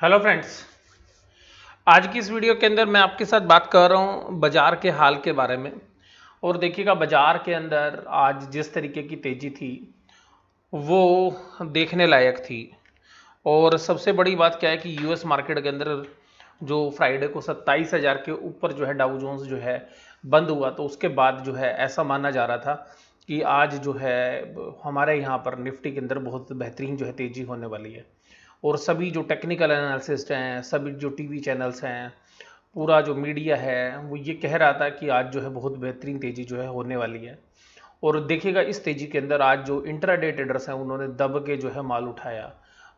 Hello friends. आज की इस वीडियो के अंदर मैं आपके साथ बात कर रहा हूं बाजार के हाल के बारे में। और देखिएगा बाजार के अंदर आज जिस तरीके की तेजी थी वो देखने लायक थी। और सबसे बड़ी बात क्या है कि यूएस मार्केट के अंदर जो फ्राइडे को 27,000 के ऊपर जो है डाउ जोन्स जो है बंद हुआ, तो उसके बाद जो है ऐसा माना जा रहा था कि आज जो है हमारे यहाँ पर निफ्टी के अंदर बहुत बेहतरीन जो है तेजी होने वाली है। और सभी जो टेक्निकल एनालिसिस्ट हैं, सभी जो टीवी चैनल्स हैं, पूरा जो मीडिया है वो ये कह रहा था कि आज जो है बहुत बेहतरीन तेजी जो है होने वाली है। और देखिएगा इस तेजी के अंदर आज जो इंट्राडे ट्रेडर्स हैं उन्होंने दब के जो है माल उठाया।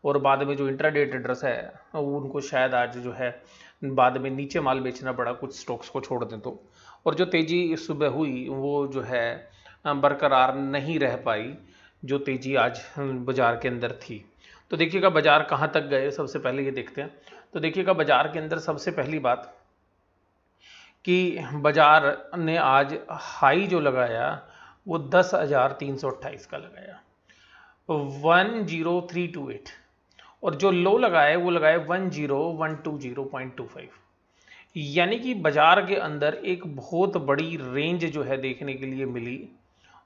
और बाद में जो इंट्राडे ट्रेडर्स है उनको शायद आज जो है बाद में नीचे माल बेचना पड़ा, कुछ स्टॉक्स को छोड़ दें तो। और जो तेजी सुबह हुई वो जो है बरकरार नहीं रह पाई, जो तेजी आज बाजार के अंदर थी। तो देखिएगा बाजार कहाँ तक गए, सबसे पहले ये देखते हैं। तो देखिएगा बाजार के अंदर सबसे पहली बात कि बाजार ने आज हाई जो लगाया वो 10,328 का लगाया, 10328। और जो लो लगाया वो लगाया 10120.25। यानी कि बाजार के अंदर एक बहुत बड़ी रेंज जो है देखने के लिए मिली।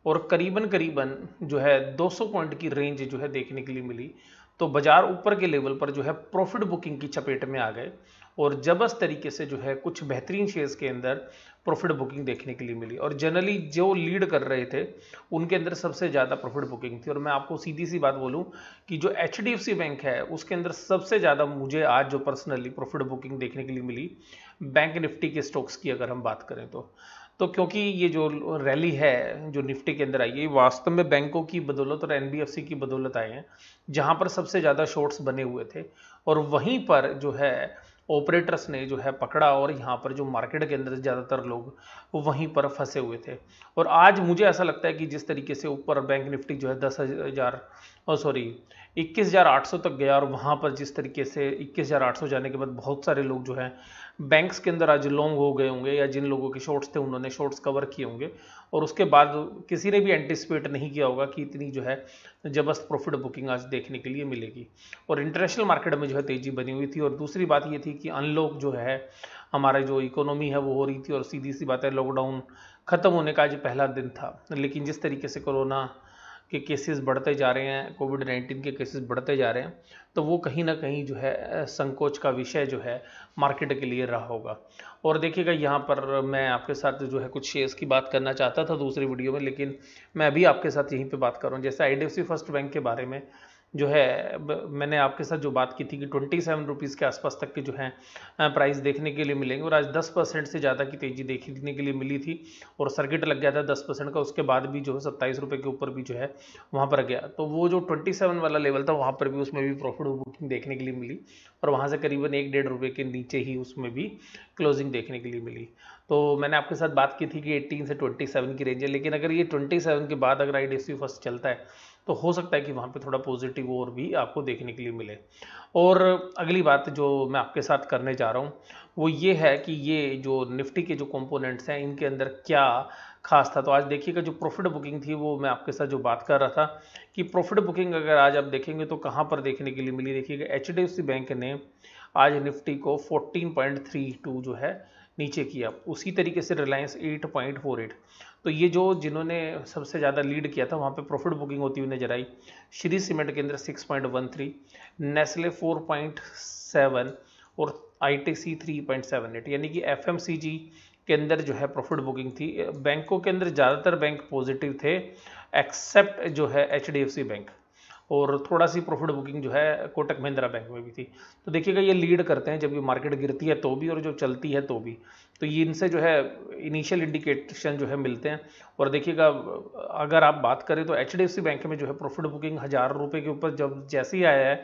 और करीबन करीबन जो है 200 पॉइंट की रेंज जो है देखने के लिए मिली। तो बाजार ऊपर के लेवल पर जो है प्रॉफिट बुकिंग की चपेट में आ गए। और जबरदस्त तरीके से जो है कुछ बेहतरीन शेयर्स के अंदर प्रॉफिट बुकिंग देखने के लिए मिली। और जनरली जो लीड कर रहे थे उनके अंदर सबसे ज़्यादा प्रॉफिट बुकिंग थी। और मैं आपको सीधी सी बात बोलूं कि जो एचडीएफसी बैंक है उसके अंदर सबसे ज़्यादा मुझे आज जो पर्सनली प्रॉफिट बुकिंग देखने के लिए मिली बैंक निफ्टी के स्टॉक्स की अगर हम बात करें तो क्योंकि ये जो रैली है जो निफ्टी के अंदर आई है वास्तव में बैंकों की बदौलत और एनबीएफसी की बदौलत आए हैं, जहां पर सबसे ज़्यादा शॉर्ट्स बने हुए थे। और वहीं पर जो है ऑपरेटर्स ने जो है पकड़ा और यहाँ पर जो मार्केट के अंदर ज़्यादातर लोग वहीं पर फंसे हुए थे। और आज मुझे ऐसा लगता है कि जिस तरीके से ऊपर बैंक निफ्टी जो है 10,000 सॉरी 21,800 तक गया, और वहाँ पर जिस तरीके से 21,800 जाने के बाद बहुत सारे लोग जो है बैंक्स के अंदर आज लॉन्ग हो गए होंगे, या जिन लोगों के शॉर्ट्स थे उन्होंने शॉर्ट्स कवर किए होंगे। और उसके बाद किसी ने भी एंटिसिपेट नहीं किया होगा कि इतनी जो है जबरदस्त प्रॉफिट बुकिंग आज देखने के लिए मिलेगी। और इंटरनेशनल मार्केट में जो है तेजी बनी हुई थी। और दूसरी बात ये थी कि अनलॉक जो है हमारा जो इकोनॉमी है वो हो रही थी। और सीधी सी बात है लॉकडाउन खत्म होने का आज पहला दिन था, लेकिन जिस तरीके से कोरोना के केसेस बढ़ते जा रहे हैं, कोविड-19 के केसेस बढ़ते जा रहे हैं, तो वो कहीं ना कहीं जो है संकोच का विषय जो है मार्केट के लिए रहा होगा। और देखिएगा यहाँ पर मैं आपके साथ जो है कुछ शेयर्स की बात करना चाहता था दूसरी वीडियो में, लेकिन मैं अभी आपके साथ यहीं पे बात कर रहा हूँ। जैसे आईडीएफसी फर्स्ट बैंक के बारे में जो है मैंने आपके साथ जो बात की थी कि 27 रुपीज़ के आसपास तक के जो है प्राइस देखने के लिए मिलेंगे। और आज 10% से ज़्यादा की तेज़ी देखने के लिए मिली थी और सर्किट लग गया था 10% का। उसके बाद भी जो है 27 रुपये के ऊपर भी जो है वहाँ पर गया, तो वो जो 27 वाला लेवल था वहाँ पर भी उसमें भी प्रॉफिट बुकिंग देखने के लिए मिली। और वहाँ से करीबन 1-1.5 रुपये के नीचे ही उसमें भी क्लोजिंग देखने के लिए मिली। तो मैंने आपके साथ बात की थी कि 18 से 27 की रेंज है, लेकिन अगर ये 27 के बाद अगर आईडीएफसी फर्स्ट चलता है तो हो सकता है कि वहाँ पे थोड़ा पॉजिटिव और भी आपको देखने के लिए मिले। और अगली बात जो मैं आपके साथ करने जा रहा हूँ वो ये है कि ये जो निफ्टी के जो कंपोनेंट्स हैं इनके अंदर क्या खास था। तो आज देखिएगा जो प्रॉफिट बुकिंग थी वो मैं आपके साथ जो बात कर रहा था कि प्रॉफिट बुकिंग अगर आज आप देखेंगे तो कहाँ पर देखने के लिए मिली। देखिएगा एचडीएफसी बैंक ने आज निफ्टी को 14.32 जो है नीचे किया। उसी तरीके से रिलायंस 8.48। तो ये जो जिन्होंने सबसे ज़्यादा लीड किया था वहाँ पे प्रॉफिट बुकिंग होती हुई नजर आई। श्री सीमेंट के अंदर 6.13, नेस्ले 4.7 और आईटीसी 3.78। यानी कि एफएमसीजी के अंदर जो है प्रॉफिट बुकिंग थी। बैंकों के अंदर ज़्यादातर बैंक पॉजिटिव थे एक्सेप्ट जो है एचडीएफसी बैंक। और थोड़ा सी प्रॉफिट बुकिंग जो है कोटक महिंद्रा बैंक में भी थी। तो देखिएगा ये लीड करते हैं जब ये मार्केट गिरती है तो भी और जो चलती है तो भी। तो ये इनसे जो है इनिशियल इंडिकेशन जो है मिलते हैं। और देखिएगा अगर आप बात करें तो एचडीएफसी बैंक में जो है प्रॉफिट बुकिंग 1,000 रुपये के ऊपर जब जैसे ही आया है,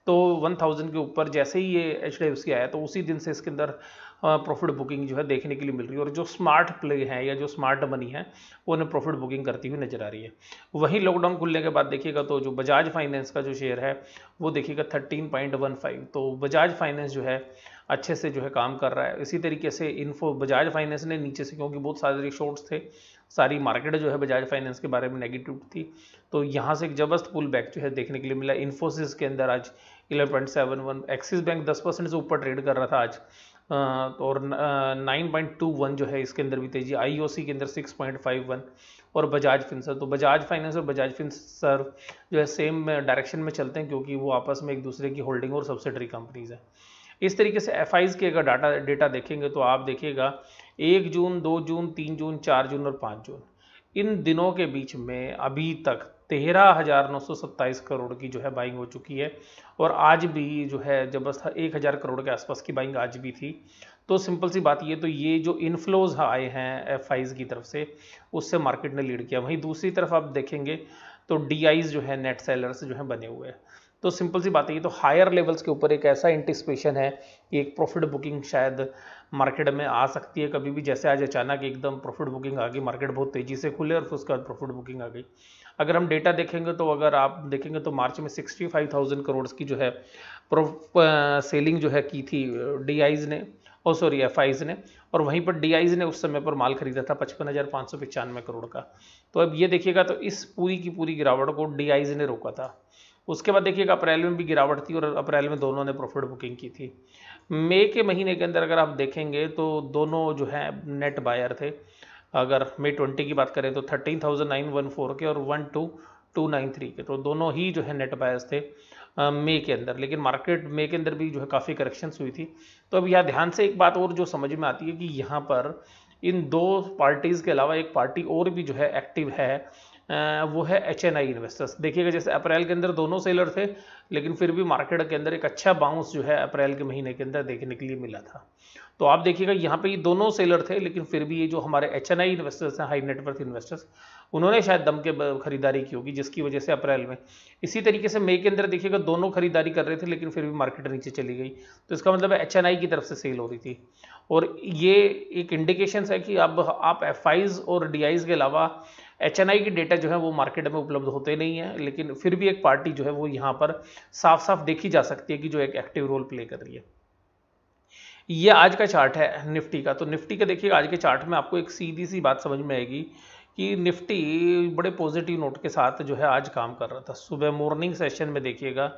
तो 1000 के ऊपर जैसे ही ये एचडीएफसी आया तो उसी दिन से इसके अंदर प्रॉफिट बुकिंग जो है देखने के लिए मिल रही है। और जो स्मार्ट प्ले है या जो स्मार्ट मनी है वो उन्हें प्रॉफिट बुकिंग करती हुई नजर आ रही है। वहीं लॉकडाउन खुलने के बाद देखिएगा तो जो बजाज फाइनेंस का जो शेयर है वो देखिएगा 13.15। तो बजाज फाइनेंस जो है अच्छे से जो है काम कर रहा है। इसी तरीके से इन्फो बजाज फाइनेंस ने नीचे से, क्योंकि बहुत सारे शॉर्ट्स थे, सारी मार्केट जो है बजाज फाइनेंस के बारे में नेगेटिव थी, तो यहाँ से एक जबरदस्त पुल बैक जो है देखने के लिए मिला। इन्फोसिस के अंदर आज 11.71। एक्सिस बैंक 10% से ऊपर ट्रेड कर रहा था आज, और 9.21 जो है इसके अंदर भी तेजी। आईओसी के अंदर 6.51 और बजाज फिनसर्व, तो बजाज फाइनेंस और बजाज फिनसर्व जो है सेम डायरेक्शन में चलते हैं क्योंकि वो आपस में एक दूसरे की होल्डिंग और सब्सिडरी कंपनीज हैं। इस तरीके से एफआईज के अगर डेटा देखेंगे तो आप देखिएगा 1 जून, 2 जून, 3 जून, 4 जून और 5 जून, इन दिनों के बीच में अभी तक 13,927 करोड़ की जो है बाइंग हो चुकी है, और आज भी जो है जबरदस्त 1,000 करोड़ के आसपास की बाइंग आज भी थी। तो सिंपल सी बात ये, तो ये जो इन्फ्लोज आए हैं एफआईज की तरफ से, उससे मार्केट ने लीड किया। वहीं दूसरी तरफ आप देखेंगे तो डीआईज जो है नेट सेलर्स जो है बने हुए हैं। तो सिंपल सी बात है, ये तो हायर लेवल्स के ऊपर एक ऐसा एंटिसिपेशन है कि एक प्रॉफिट बुकिंग शायद मार्केट में आ सकती है कभी भी। जैसे आज अचानक एकदम प्रॉफिट बुकिंग आ गई, मार्केट बहुत तेजी से खुले और फिर उसके बाद प्रॉफिट बुकिंग आ गई। अगर हम डेटा देखेंगे तो अगर आप देखेंगे तो मार्च में 65,000 करोड़ की जो है सेलिंग जो है की थी डीआईज ने, और सॉरी एफआईज ने, और वहीं पर डीआईज ने उस समय पर माल खरीदा था 55,595 करोड़ का। तो अब ये देखिएगा तो इस पूरी की पूरी गिरावट को डीआईज ने रोका था। उसके बाद देखिएगा अप्रैल में भी गिरावट थी और अप्रैल में दोनों ने प्रॉफिट बुकिंग की थी। मई के महीने के अंदर अगर आप देखेंगे तो दोनों जो है नेट बायर थे। अगर मई 20 की बात करें तो 13,914 के और 12,293 के, तो दोनों ही जो है नेट बायर्स थे मई के अंदर। लेकिन मार्केट मई के अंदर भी जो है काफ़ी करेक्शंस हुई थी। तो अब यहाँ ध्यान से एक बात और जो समझ में आती है कि यहाँ पर इन दो पार्टीज़ के अलावा एक पार्टी और भी जो है एक्टिव है, वो है HNI इन्वेस्टर्स। देखिएगा जैसे अप्रैल के अंदर दोनों सेलर थे, लेकिन फिर भी मार्केट के अंदर एक अच्छा बाउंस जो है अप्रैल के महीने के अंदर देखने के लिए मिला था। तो आप देखिएगा यहाँ पे ये दोनों सेलर थे, लेकिन फिर भी ये जो हमारे HNI इन्वेस्टर्स हैं, हाई नेटवर्थ इन्वेस्टर्स, उन्होंने शायद दम के खरीदारी की होगी, जिसकी वजह से अप्रैल में। इसी तरीके से मई के अंदर देखिएगा दोनों खरीदारी कर रहे थे, लेकिन फिर भी मार्केट नीचे चली गई। तो इसका मतलब है HNI की तरफ से सेल हो रही थी, और ये एक इंडिकेशन है कि अब आप एफआईज और डीआईज के अलावा HNI की डेटा जो है वो मार्केट में उपलब्ध होते नहीं है, लेकिन फिर भी एक पार्टी जो है वो यहाँ पर साफ साफ देखी जा सकती है कि जो एक एक्टिव रोल प्ले कर रही है। ये आज का चार्ट है निफ्टी का। तो निफ्टी का देखिए आज के चार्ट में आपको एक सीधी सी बात समझ में आएगी कि निफ्टी बड़े पॉजिटिव नोट के साथ जो है आज काम कर रहा था। सुबह मॉर्निंग सेशन में देखिएगा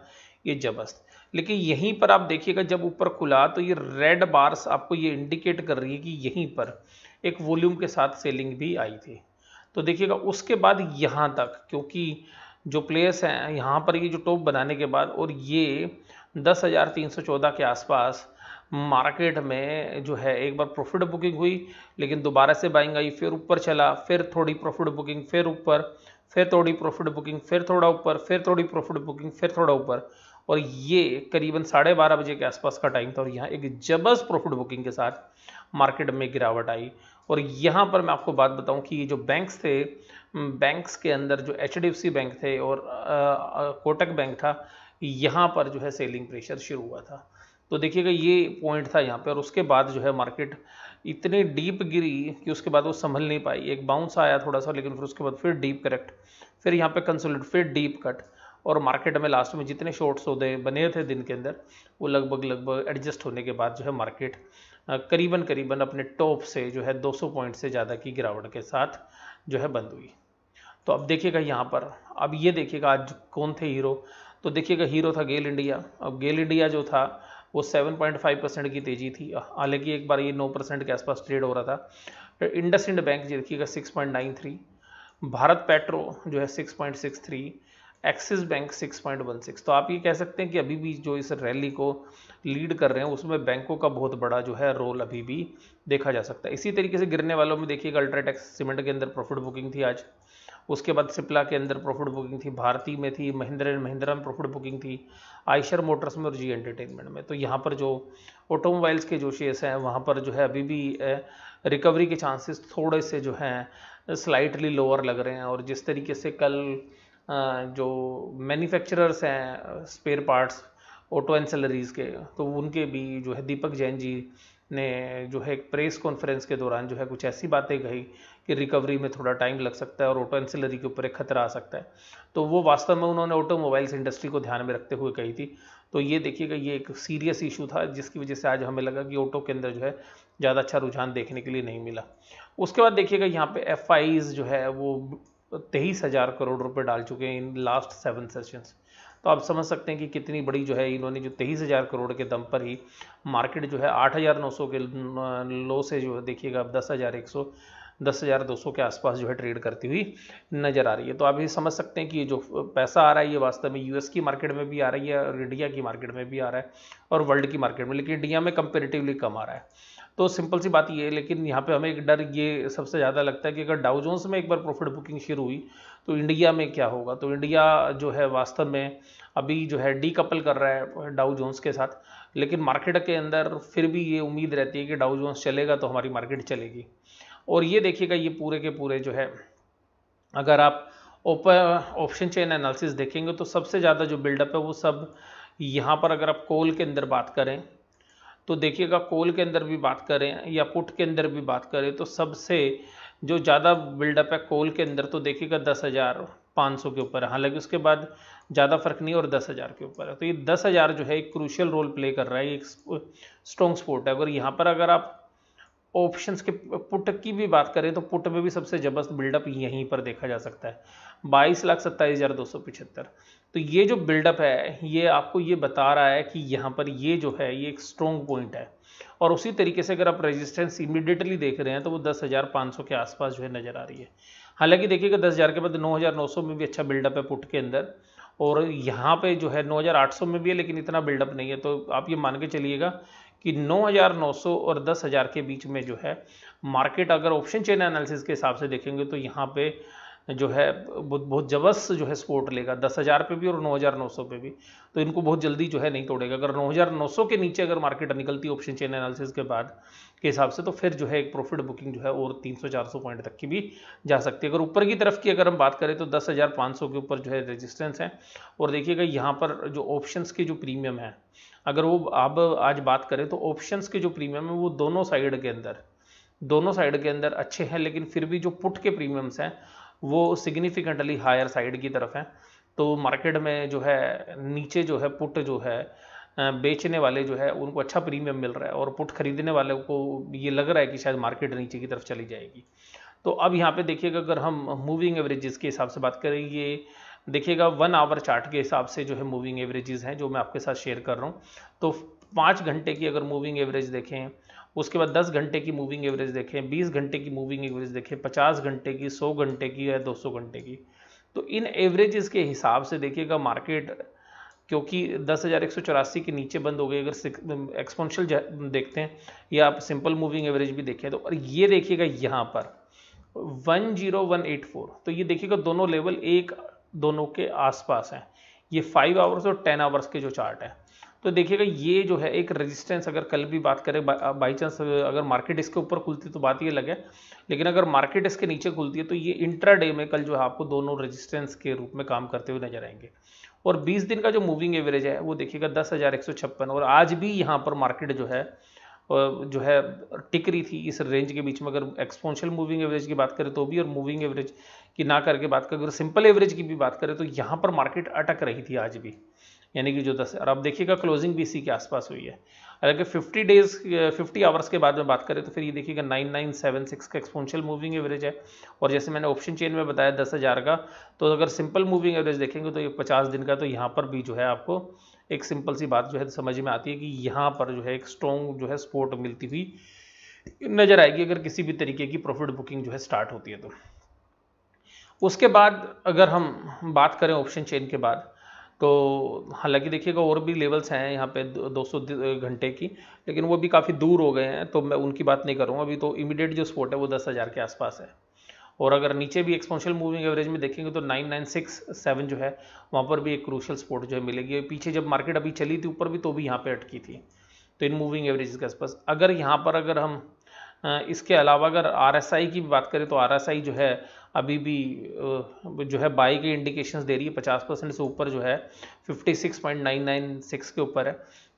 ये जबरदस्त, लेकिन यहीं पर आप देखिएगा जब ऊपर खुला तो ये रेड बार्स आपको ये इंडिकेट कर रही है कि यहीं पर एक वॉल्यूम के साथ सेलिंग भी आई थी। तो देखिएगा उसके बाद यहाँ तक, क्योंकि जो प्लेयर्स हैं यहाँ पर ये जो टॉप बनाने के बाद और ये 10,314 के आसपास मार्केट में जो है एक बार प्रॉफिट बुकिंग हुई, लेकिन दोबारा से बाइंग आई, फिर ऊपर चला, फिर थोड़ी प्रॉफिट बुकिंग, फिर ऊपर, फिर थोड़ी प्रॉफिट बुकिंग, फिर थोड़ा ऊपर, फिर थोड़ी प्रॉफिट बुकिंग, फिर थोड़ा ऊपर, और ये करीबन 12:30 बजे के आसपास का टाइम था, और यहाँ एक जबरदस्त प्रॉफिट बुकिंग के साथ मार्केट में गिरावट आई। और यहाँ पर मैं आपको बात बताऊँ कि ये जो बैंक्स थे, बैंक्स के अंदर जो HDFC बैंक थे और कोटक बैंक था, यहाँ पर जो है सेलिंग प्रेशर शुरू हुआ था। तो देखिएगा ये पॉइंट था यहाँ पे, और उसके बाद जो है मार्केट इतनी डीप गिरी कि उसके बाद वो संभल नहीं पाई। एक बाउंस आया थोड़ा सा, लेकिन फिर उसके बाद फिर डीप करेक्ट, फिर यहाँ पे कंसोलिडेट, फिर डीप कट, और मार्केट में लास्ट में जितने शॉर्ट सौदे बने थे दिन के अंदर वो लगभग एडजस्ट होने के बाद जो है मार्केट करीबन करीबन अपने टॉप से जो है 200 पॉइंट से ज़्यादा की गिरावट के साथ जो है बंद हुई। तो अब देखिएगा यहाँ पर, अब ये देखिएगा आज कौन थे हीरो। तो देखिएगा हीरो था गेल इंडिया। अब गेल इंडिया जो था वो 7.5% की तेजी थी, हालांकि एक बार ये 9% के आसपास ट्रेड हो रहा था। इंडसइंड बैंक देखिएगा 6.93, भारत पेट्रो जो है 6.63, एक्सिस बैंक 6.16। तो आप ये कह सकते हैं कि अभी भी जो इस रैली को लीड कर रहे हैं उसमें बैंकों का बहुत बड़ा जो है रोल अभी भी देखा जा सकता है। इसी तरीके से गिरने वालों में देखिएगा अल्ट्राटेक सीमेंट के अंदर प्रॉफिट बुकिंग थी आज, उसके बाद सिप्ला के अंदर प्रॉफिट बुकिंग थी, भारती में थी, महिंद्रा एंड महिंद्रा में प्रॉफिट बुकिंग थी, आयशर मोटर्स में और जी एंटरटेनमेंट में। तो यहाँ पर जो ऑटोमोबाइल्स के जो शेयर्स हैं वहाँ पर जो है अभी भी रिकवरी के चांसेस थोड़े से जो हैं स्लाइटली लोअर लग रहे हैं। और जिस तरीके से कल जो मैन्युफैक्चरर्स हैं स्पेयर पार्ट्स ऑटो एंसेलरीज़ के, तो उनके भी जो है दीपक जैन जी ने जो है एक प्रेस कॉन्फ्रेंस के दौरान जो है कुछ ऐसी बातें कही कि रिकवरी में थोड़ा टाइम लग सकता है और ऑटो एंसिलरी के ऊपर एक खतरा आ सकता है। तो वो वास्तव में उन्होंने ऑटोमोबाइल्स इंडस्ट्री को ध्यान में रखते हुए कही थी। तो ये देखिएगा ये एक सीरियस इशू था जिसकी वजह से आज हमें लगा कि ऑटो के अंदर जो है ज़्यादा अच्छा रुझान देखने के लिए नहीं मिला। उसके बाद देखिएगा यहाँ पे एफआईज जो है वो 23,000 करोड़ रुपए डाल चुके हैं इन लास्ट 7 सेशंस। तो आप समझ सकते हैं कि कितनी बड़ी जो है इन्होंने जो 23,000 करोड़ के दम पर ही मार्केट जो है 8,900 के लो से जो है देखिएगा अब 10,200 के आसपास जो है ट्रेड करती हुई नजर आ रही है। तो आप ये समझ सकते हैं कि ये जो पैसा आ रहा है ये वास्तव में यूएस की मार्केट में भी आ रही है और इंडिया की मार्केट में भी आ रहा है और वर्ल्ड की मार्केट में, लेकिन इंडिया में कंपेरेटिवली कम आ रहा है। तो सिंपल सी बात ये है, लेकिन यहाँ पे हमें एक डर ये सबसे ज़्यादा लगता है कि अगर डाउ जोन्स में एक बार प्रॉफिट बुकिंग शुरू हुई तो इंडिया में क्या होगा। तो इंडिया जो है वास्तव में अभी जो है डीकपल कर रहा है डाउ जोन्स के साथ, लेकिन मार्केट के अंदर फिर भी ये उम्मीद रहती है कि डाउ जोन्स चलेगा तो हमारी मार्केट चलेगी। और ये देखिएगा ये पूरे के पूरे जो है अगर आप ऑप्शन चेन एनालिसिस देखेंगे तो सबसे ज़्यादा जो बिल्डअप है वो सब यहाँ पर, अगर आप कोल के अंदर बात करें तो देखिएगा कोल के अंदर भी बात करें या पुट के अंदर भी बात करें तो सबसे जो ज़्यादा बिल्डअप है कोल के अंदर तो देखिएगा 10,500 के ऊपर है, हालांकि उसके बाद ज़्यादा फर्क नहीं और 10,000 के ऊपर है। तो ये 10,000 जो है एक क्रूशियल रोल प्ले कर रहा है, एक स्ट्रॉन्ग सपोर्ट है। अगर यहाँ पर अगर आप ऑप्शंस के पुट की भी बात करें तो पुट में भी सबसे जबरदस्त बिल्डअप यहीं पर देखा जा सकता है 22,27,275। तो ये जो बिल्डअप है ये आपको ये बता रहा है कि यहाँ पर ये जो है ये एक स्ट्रॉन्ग पॉइंट है। और उसी तरीके से अगर आप रेजिस्टेंस इमीडिएटली देख रहे हैं तो वो 10,500 के आसपास जो है नज़र आ रही है। हालांकि देखिएगा 10,000 के बाद 9,900 में भी अच्छा बिल्डअप है पुट के अंदर और यहाँ पे जो है 9,800 में भी है, लेकिन इतना बिल्डअप नहीं है। तो आप ये मान के चलिएगा कि 9,900 और 10,000 के बीच में जो है मार्केट अगर ऑप्शन चेन एनालिसिस के हिसाब से देखेंगे तो यहाँ पे जो है बहुत जबरदस्त जो है सपोर्ट लेगा 10,000 पे भी और 9,900 पे भी। तो इनको बहुत जल्दी जो है नहीं तोड़ेगा। अगर 9,900 के नीचे अगर मार्केट निकलती है ऑप्शन चेन एनालिसिस के बाद के हिसाब से तो फिर जो है एक प्रॉफिट बुकिंग जो है और 300-400 पॉइंट तक की भी जा सकती है। अगर ऊपर की तरफ की अगर हम बात करें तो 10,500 के ऊपर जो है रेजिस्टेंस है। और देखिएगा यहाँ पर जो ऑप्शंस के जो प्रीमियम है अगर वो आप आज बात करें तो ऑप्शंस के जो प्रीमियम है वो दोनों साइड के अंदर अच्छे हैं, लेकिन फिर भी जो पुट के प्रीमियम्स हैं वो सिग्निफिकेंटली हायर साइड की तरफ है। तो मार्केट में जो है नीचे जो है पुट जो है बेचने वाले जो है उनको अच्छा प्रीमियम मिल रहा है और पुट खरीदने वाले को ये लग रहा है कि शायद मार्केट नीचे की तरफ चली जाएगी। तो अब यहाँ पे देखिएगा अगर हम मूविंग एवरेजेस के हिसाब से बात करें, ये देखिएगा 1 आवर चार्ट के हिसाब से जो है मूविंग एवरेजेस हैं जो मैं आपके साथ शेयर कर रहा हूँ। तो 5 घंटे की अगर मूविंग एवरेज देखें, उसके बाद 10 घंटे की मूविंग एवरेज देखें, 20 घंटे की मूविंग एवरेज देखें, 50 घंटे की, 100 घंटे की या 200 घंटे की। तो इन एवरेजेस के हिसाब से देखिएगा मार्केट क्योंकि 10,184 के नीचे बंद हो गई, अगर एक्सपोनेंशियल देखते हैं या आप सिंपल मूविंग एवरेज भी देखें तो, और ये देखिएगा यहाँ पर 10184। तो ये देखिएगा दोनों लेवल एक दोनों के आसपास हैं। ये 5 आवर्स और 10 आवर्स के जो चार्ट है। तो देखिएगा ये जो है एक रेजिस्टेंस, अगर कल भी बात करें बाई चांस अगर मार्केट इसके ऊपर खुलती तो बात ये लगे, लेकिन अगर मार्केट इसके नीचे खुलती है तो ये इंट्राडे में कल जो है आपको दोनों रेजिस्टेंस के रूप में काम करते हुए नजर आएंगे। और 20 दिन का जो मूविंग एवरेज है वो देखिएगा 10,156। और आज भी यहाँ पर मार्केट जो है टिक रही थी इस रेंज के बीच में। अगर एक्सपोनेंशियल मूविंग एवरेज की बात करें तो भी और मूविंग एवरेज की ना करके बात करें, अगर सिंपल एवरेज की भी बात करें तो यहाँ पर मार्केट अटक रही थी आज भी, यानी कि जो 10। और अब देखिएगा क्लोजिंग भी इसी के आसपास हुई है। अगर 50 आवर्स के बाद में बात करें तो फिर ये देखिएगा 9976 का एक्सपोनेंशियल मूविंग एवरेज है। और जैसे मैंने ऑप्शन चेन में बताया 10,000 का, तो अगर सिंपल मूविंग एवरेज देखेंगे तो ये 50 दिन का, तो यहाँ पर भी जो है आपको एक सिंपल सी बात जो है समझ में आती है कि यहाँ पर जो है एक स्ट्रॉन्ग जो है सपोर्ट मिलती हुई नजर आएगी अगर किसी भी तरीके की प्रॉफिट बुकिंग जो है स्टार्ट होती है तो। उसके बाद अगर हम बात करें ऑप्शन चेन के बाद तो हालांकि देखिएगा और भी लेवल्स हैं यहाँ पे 200 घंटे की, लेकिन वो भी काफ़ी दूर हो गए हैं तो मैं उनकी बात नहीं करूँगा। अभी तो इमीडिएट जो सपोर्ट है वो 10,000 के आसपास है। और अगर नीचे भी एक्सपोनेंशियल मूविंग एवरेज में देखेंगे तो 9967 जो है वहाँ पर भी एक क्रूशियल सपोर्ट जो है मिलेगी। पीछे जब मार्केट अभी चली थी ऊपर भी तो भी यहाँ पे अटकी थी, तो इन मूविंग एवरेज के आसपास। अगर यहाँ पर अगर हम इसके अलावा अगर RSI की भी बात करें तो RSI जो है अभी भी जो है बाई के इंडिकेशंस दे रही है, 50% से ऊपर जो है 56.996 के ऊपर है।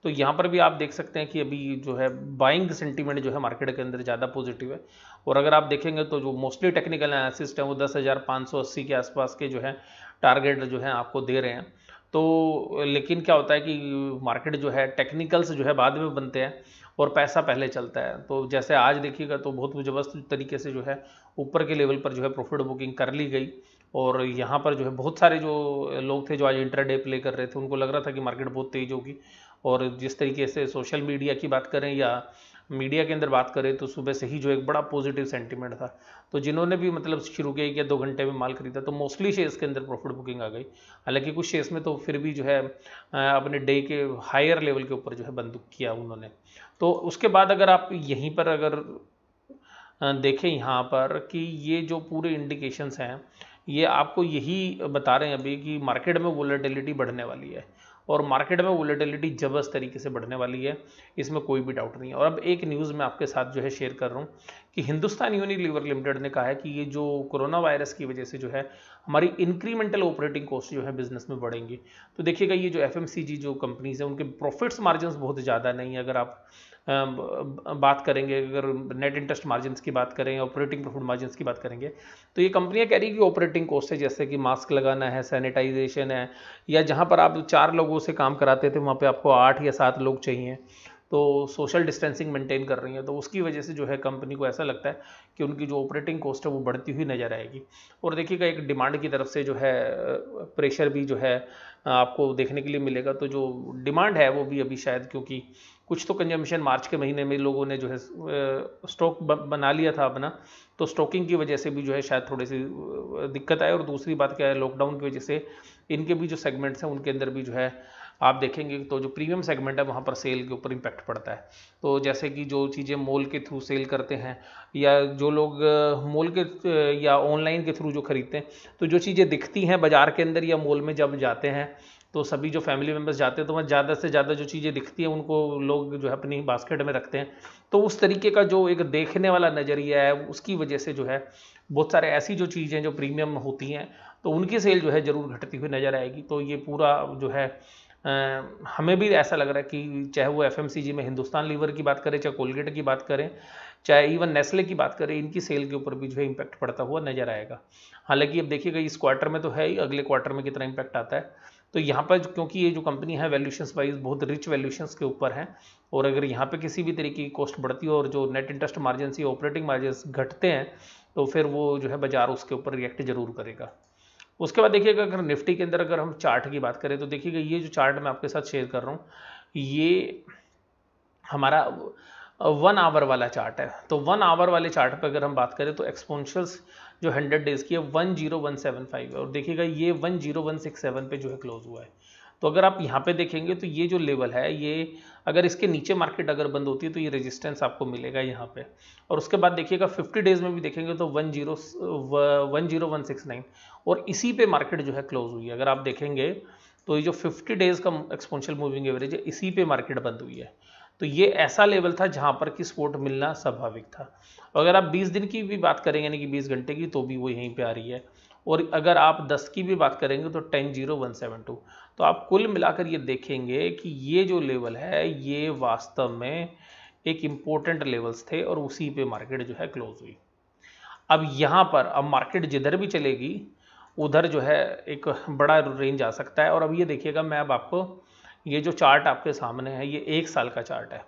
तो यहाँ पर भी आप देख सकते हैं कि अभी जो है बाइंग सेंटीमेंट जो है मार्केट के अंदर ज़्यादा पॉजिटिव है। और अगर आप देखेंगे तो जो मोस्टली टेक्निकल एनालिसिस्ट हैं वो 10,580 के आसपास के जो है टारगेट जो है आपको दे रहे हैं। तो लेकिन क्या होता है कि मार्केट जो है टेक्निकल्स जो है बाद में बनते हैं और पैसा पहले चलता है। तो जैसे आज देखिएगा तो बहुत जबरदस्त तरीके से जो है ऊपर के लेवल पर जो है प्रॉफिट बुकिंग कर ली गई और यहाँ पर जो है बहुत सारे जो लोग थे जो आज इंट्राडे प्ले कर रहे थे, उनको लग रहा था कि मार्केट बहुत तेज होगी। और जिस तरीके से सोशल मीडिया की बात करें या मीडिया के अंदर बात करें तो सुबह से ही जो एक बड़ा पॉजिटिव सेंटीमेंट था। तो जिन्होंने भी मतलब शुरू किया कि 2 घंटे में माल खरीदा तो मोस्टली शेयर्स के अंदर प्रॉफिट बुकिंग आ गई। हालांकि कुछ शेयर्स में तो फिर भी जो है अपने डे के हायर लेवल के ऊपर जो है बंद किया उन्होंने। तो उसके बाद अगर आप यहीं पर अगर देखें यहाँ पर कि ये जो पूरे इंडिकेशंस हैं ये आपको यही बता रहे हैं अभी कि मार्केट में वोलेटिलिटी बढ़ने वाली है, और मार्केट में वोलेटिलिटी जबरदस्त तरीके से बढ़ने वाली है, इसमें कोई भी डाउट नहीं है। और अब एक न्यूज़ मैं आपके साथ जो है शेयर कर रहा हूँ कि हिंदुस्तान यूनिलीवर लिमिटेड ने कहा है कि ये जो कोरोना वायरस की वजह से जो है हमारी इंक्रीमेंटल ऑपरेटिंग कॉस्ट जो है बिजनेस में बढ़ेंगी। तो देखिएगा ये जो एफएमसीजी जो कंपनीज हैं उनके प्रॉफिट्स मार्जिन बहुत ज़्यादा नहीं है। अगर आप बात करेंगे, अगर नेट इंटरेस्ट मार्जिन की बात करें, ऑपरेटिंग प्रॉफिट मार्जिन की बात करेंगे, तो ये कंपनियां कह रही है कि ऑपरेटिंग कॉस्ट है, जैसे कि मास्क लगाना है, सैनिटाइजेशन है, या जहां पर आप 4 लोगों से काम कराते थे वहां पे आपको 8 या 7 लोग चाहिए, तो सोशल डिस्टेंसिंग मेंटेन कर रही है। तो उसकी वजह से जो है कंपनी को ऐसा लगता है कि उनकी जो ऑपरेटिंग कॉस्ट है वो बढ़ती हुई नजर आएगी। और देखिएगा एक डिमांड की तरफ से जो है प्रेशर भी जो है आपको देखने के लिए मिलेगा। तो जो डिमांड है वो भी अभी शायद, क्योंकि कुछ तो कंजम्पशन मार्च के महीने में लोगों ने जो है स्टॉक बना लिया था अपना, तो स्टॉकिंग की वजह से भी जो है शायद थोड़ी सी दिक्कत आए। और दूसरी बात क्या है, लॉकडाउन की वजह से इनके भी जो सेगमेंट्स हैं उनके अंदर भी जो है आप देखेंगे तो जो प्रीमियम सेगमेंट है वहाँ पर सेल के ऊपर इम्पैक्ट पड़ता है। तो जैसे कि जो चीज़ें मॉल के थ्रू सेल करते हैं या जो लोग मॉल के या ऑनलाइन के थ्रू जो खरीदते हैं, तो जो चीज़ें दिखती हैं बाज़ार के अंदर या मॉल में जब जाते हैं तो सभी जो फैमिली मेम्बर्स जाते हैं तो वहाँ ज़्यादा से ज़्यादा जो चीज़ें दिखती हैं उनको लोग जो है अपनी बास्केट में रखते हैं। तो उस तरीके का जो एक देखने वाला नज़रिया है उसकी वजह से जो है बहुत सारे ऐसी जो चीज़ें जो प्रीमियम होती हैं तो उनकी सेल जो है ज़रूर घटती हुई नज़र आएगी। तो ये पूरा जो है हमें भी ऐसा लग रहा है कि चाहे वो एफएमसीजी में हिंदुस्तान लीवर की बात करें, चाहे कोलगेट की बात करें, चाहे इवन नेस्ले की बात करें, इनकी सेल के ऊपर भी जो है इम्पैक्ट पड़ता हुआ नजर आएगा। हालांकि अब देखिएगा इस क्वार्टर में तो है ही, अगले क्वार्टर में कितना इम्पैक्ट आता है। तो यहाँ पर क्योंकि ये जो कंपनी है वैल्यूशंस वाइज बहुत रिच वैल्यूशंस के ऊपर है, और अगर यहाँ पे किसी भी तरीके की कॉस्ट बढ़ती है और जो नेट इंटरेस्ट मार्जिन या ऑपरेटिंग मार्जिन घटते हैं तो फिर वो जो है बाजार उसके ऊपर रिएक्ट जरूर करेगा। उसके बाद देखिएगा अगर निफ्टी के अंदर अगर हम चार्ट की बात करें तो देखिएगा ये जो चार्ट मैं आपके साथ शेयर कर रहा हूँ ये हमारा 1 आवर वाला चार्ट है। तो 1 आवर वाले चार्ट पर अगर हम बात करें तो एक्सपोनेंशियल्स जो 100 डेज की है 10175 है, और देखिएगा ये 10167 पे जो है क्लोज हुआ है। तो अगर आप यहाँ पे देखेंगे तो ये जो लेवल है ये अगर इसके नीचे मार्केट अगर बंद होती है तो ये रेजिस्टेंस आपको मिलेगा यहाँ पे। और उसके बाद देखिएगा 50 डेज में भी देखेंगे तो 10169 और इसी पे मार्केट जो है क्लोज हुई है। अगर आप देखेंगे तो ये जो 50 डेज का एक्सपोनेंशियल मूविंग एवरेज है इसी पे मार्केट बंद हुई है। तो ये ऐसा लेवल था जहां पर कि सपोर्ट मिलना स्वाभाविक था। अगर आप 20 दिन की भी बात करेंगे यानी कि 20 घंटे की, तो भी वो यहीं पे आ रही है। और अगर आप 10 की भी बात करेंगे तो 10172। तो आप कुल मिलाकर ये देखेंगे कि ये जो लेवल है ये वास्तव में एक इम्पोर्टेंट लेवल्स थे और उसी पे मार्केट जो है क्लोज हुई। अब यहाँ पर अब मार्केट जिधर भी चलेगी उधर जो है एक बड़ा रेंज आ सकता है। और अब ये देखिएगा मैं अब आपको ये जो चार्ट आपके सामने है ये 1 साल का चार्ट है।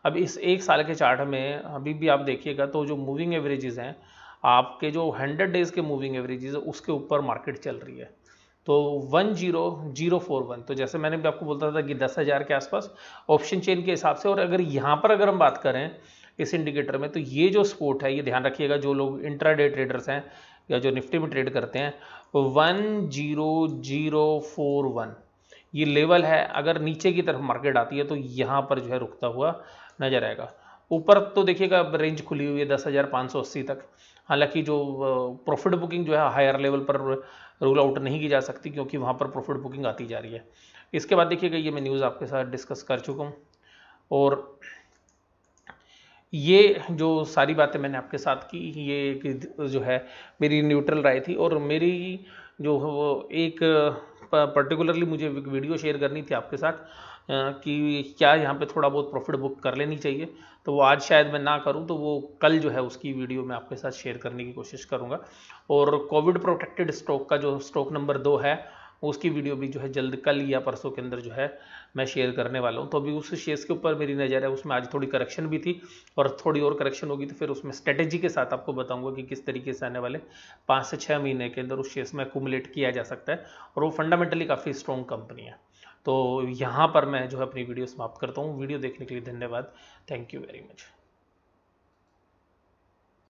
अब इस 1 साल के चार्ट में अभी भी आप देखिएगा तो जो मूविंग एवरेजेस हैं आपके जो 100 डेज के मूविंग एवरेजेस है उसके ऊपर मार्केट चल रही है। तो 10041, तो जैसे मैंने भी आपको बोलता था कि 10,000 के आसपास ऑप्शन चेन के हिसाब से। और अगर यहाँ पर अगर हम बात करें इस इंडिकेटर में तो ये जो सपोर्ट है ये ध्यान रखिएगा जो लोग इंट्राडे ट्रेडर्स हैं या जो निफ्टी में ट्रेड करते हैं 10041 ये लेवल है। अगर नीचे की तरफ मार्केट आती है तो यहाँ पर जो है रुकता हुआ नजर आएगा। ऊपर तो देखिएगा रेंज खुली हुई है 10,580 तक। हालांकि जो प्रॉफिट बुकिंग जो है हायर लेवल पर रूल आउट नहीं की जा सकती क्योंकि वहाँ पर प्रॉफिट बुकिंग आती जा रही है। इसके बाद देखिएगा ये मैं न्यूज़ आपके साथ डिस्कस कर चुका हूँ और ये जो सारी बातें मैंने आपके साथ की ये जो है मेरी न्यूट्रल राय थी। और मेरी जो वो एक पर्टिकुलरली मुझे वीडियो शेयर करनी थी आपके साथ कि क्या यहाँ पे थोड़ा बहुत प्रॉफिट बुक कर लेनी चाहिए, तो वो आज शायद मैं ना करूँ तो वो कल जो है उसकी वीडियो मैं आपके साथ शेयर करने की कोशिश करूँगा। और कोविड प्रोटेक्टेड स्टॉक का जो स्टॉक नंबर 2 है उसकी वीडियो भी जो है जल्द कल या परसों के अंदर जो है मैं शेयर करने वाला हूँ। तो अभी उस शेयर्स के ऊपर मेरी नज़र है, उसमें आज थोड़ी करेक्शन भी थी और थोड़ी और करेक्शन होगी तो फिर उसमें स्ट्रेटेजी के साथ आपको बताऊंगा कि किस तरीके से आने वाले 5 से 6 महीने के अंदर उस शेयर्स में एक्यूमुलेट किया जा सकता है और वो फंडामेंटली काफ़ी स्ट्रॉन्ग कंपनी है। तो यहाँ पर मैं जो है अपनी वीडियो समाप्त करता हूँ। वीडियो देखने के लिए धन्यवाद। Thank you very much.